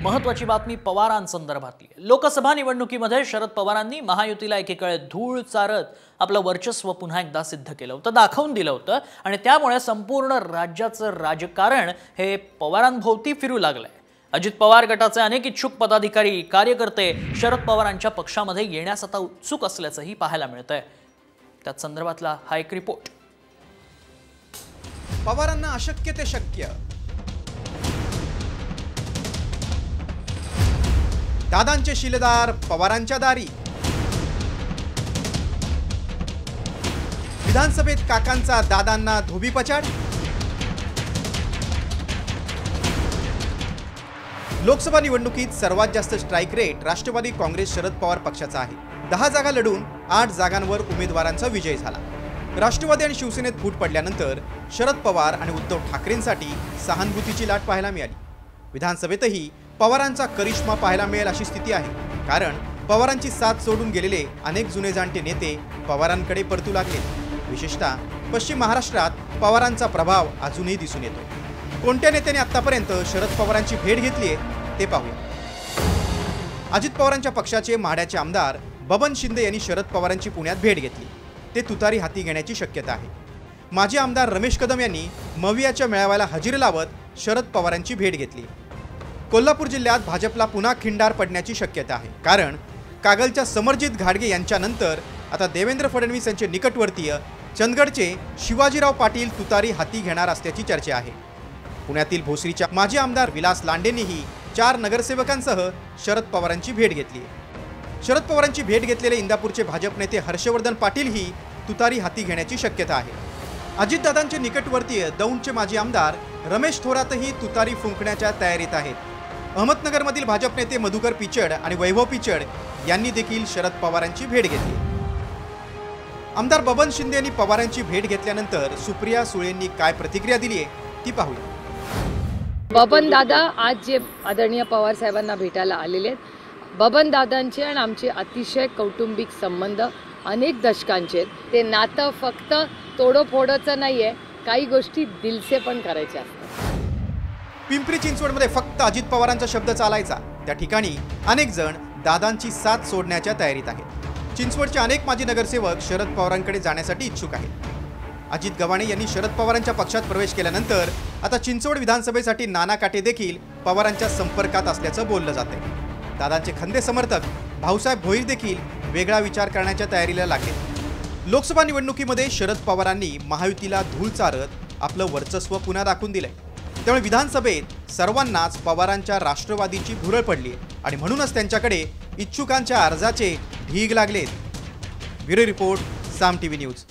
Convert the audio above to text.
महत्त्वाची बातमी पवारांसंदर्भातली। लोकसभा निवडणुकीमध्ये शरद पवारांनी महायुतीला एकीकडे धूळ चारत आपलं वर्चस्व पुन्हा एकदा सिद्ध केलं होतं, दाखवून दिलं होतं आणि त्यामुळे संपूर्ण राज्याचं राजकारण हे पवारांभोवती फिरू लागलंय। अजित पवार गटाचे अनेक इच्छुक पदाधिकारी कार्यकर्ते शरद पवारांच्या पक्षामध्ये येण्यास आता उत्सुक असल्याचंही पाहायला मिळतंय। त्याच संदर्भातला हा एक रिपोर्ट। पवारांना अशक्य ते शक्य, दादांचे शिलेदार पवारांच्या दारी। विधानसभेत काकांचा दादांना धोबीपछाड। लोकसभा निवडणुकीत सर्वात जास्त स्ट्राइक रेट राष्ट्रवादी काँग्रेस शरद पवार पक्षाचा आहे। 10 जागा लढून 8 जागांवर उमेदवारांचा विजय झाला। राष्ट्रवादी आणि शिवसेनेत फूट पडल्यानंतर शरद पवार आणि उद्धव ठाकरेंसाठी सहानुभूतीची लाट पाहायला मिळाली। विधानसभेतही पवारांचा करिश्मा पाहायला मिळेल अशी स्थिती आहे, कारण पवारांची साथ सोडून गेलेले अनेक जुने जाणते नेते पवारांकडे परतू लागले। विशेषतः पश्चिम महाराष्ट्रात पवारांचा प्रभाव अजूनही दिसून येतो। कोणत्या नेत्याने आतापर्यंत शरद पवारांची भेट घेतली आहे ते पाहूया। अजित पवारांच्या पक्षाचे माढ्याचे आमदार बबन शिंदे यांनी शरद पवारांची पुण्यात भेट घेतली। ते तुतारी हाती घेण्याची शक्यता आहे। माजी आमदार रमेश कदम यांनी मवियाच्या मेळाव्याला हजेरी लावत शरद पवारांची भेट घेतली। कोल्हापूर जिल्ह्यात भाजपला पुन्हा खिंडार पडण्याची शक्यता आहे, कारण कागलच्या समरजित घाडगे यांच्यानंतर आता देवेंद्र फडणवीस यांचे निकटवर्तीय चंदगडचे शिवाजीराव पाटील तुतारी हाती घेणार असल्याची चर्चा आहे। पुण्यातील भोसरीच्या माजी आमदार विलास लांडेंनीही 4 नगरसेवकांसह शरद पवारांची भेट घेतली। शरद पवारांची भेट घेतलेले इंदापूरचे भाजप नेते हर्षवर्धन पाटीलही तुतारी हाती घेण्याची शक्यता आहे। अजितदादांचे निकटवर्तीय दौंडचे माजी आमदार रमेश थोरातही तुतारी फुंकण्याच्या तयारीत आहेत। अहमदनगरमधील भाजप नेते मधुकर पिचड आणि वैभव पिचड यांनी देखील शरद पवारांची भेट घेतली। आमदार बबन शिंदे यांनी पवारांची भेट घेतल्यानंतर सुप्रिया सुळेंनी काय प्रतिक्रिया दिली आहे ती पाहूया। बबन दादा आज जे आदरणीय पवार साहेबांना भेटायला आलेले आहेत, बबन दादांचे आणि आमचे अतिशय कौटुंबिक संबंध अनेक दशकांचे। ते नातं फक्त तोडोफोडचं नाहीये, काही गोष्टी दिलसे पण करायच्या असतात। पिंपरी चिंचवडमध्ये फक्त अजित पवारांचा शब्द चालायचा, त्या ठिकाणी अनेक जण दादांची साथ सोडण्याच्या तयारीत आहेत। चिंचवडचे अनेक माजी नगरसेवक शरद पवारांकडे जाण्यासाठी इच्छुक आहेत। अजित गव्हाणे यांनी शरद पवारांच्या पक्षात प्रवेश केल्यानंतर आता चिंचवड विधानसभेसाठी नाना काटे देखील पवारांच्या संपर्कात असल्याचं बोललं जाते। दादांचे खंदे समर्थक भाऊसाहेब भोईर देखील वेगळा विचार करण्याच्या तयारीला लागले। लोकसभा निवडणुकीमध्ये शरद पवारांनी महायुतीला धूळ चारत आपलं वर्चस्व पुन्हा दाखवून दिलंय। त्यामुळे विधानसभेत सर्वांनाच पवारांच्या राष्ट्रवादीची भुरळ पडली आणि म्हणूनच त्यांच्याकडे इच्छुकांच्या अर्जाचे ढीग लागलेत। ब्युरो रिपोर्ट, साम टीव्ही न्यूज।